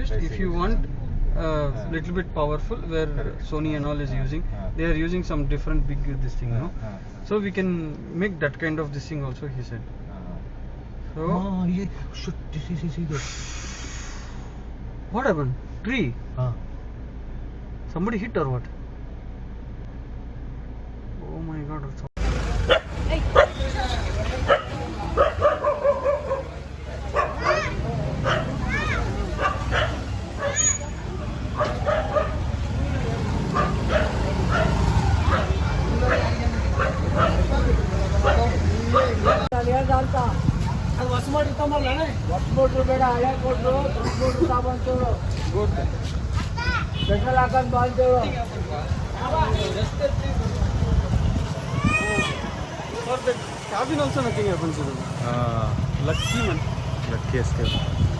specialist. If you want little bit powerful, where Sony and all is using, they are using some different big this thing, no? So we can make that kind of this thing also, he said. So ये shit, see this. what happened? Tree? Somebody hit or what? Oh my god. For the cabin also nothing happens to them. Lucky man. Lucky escape.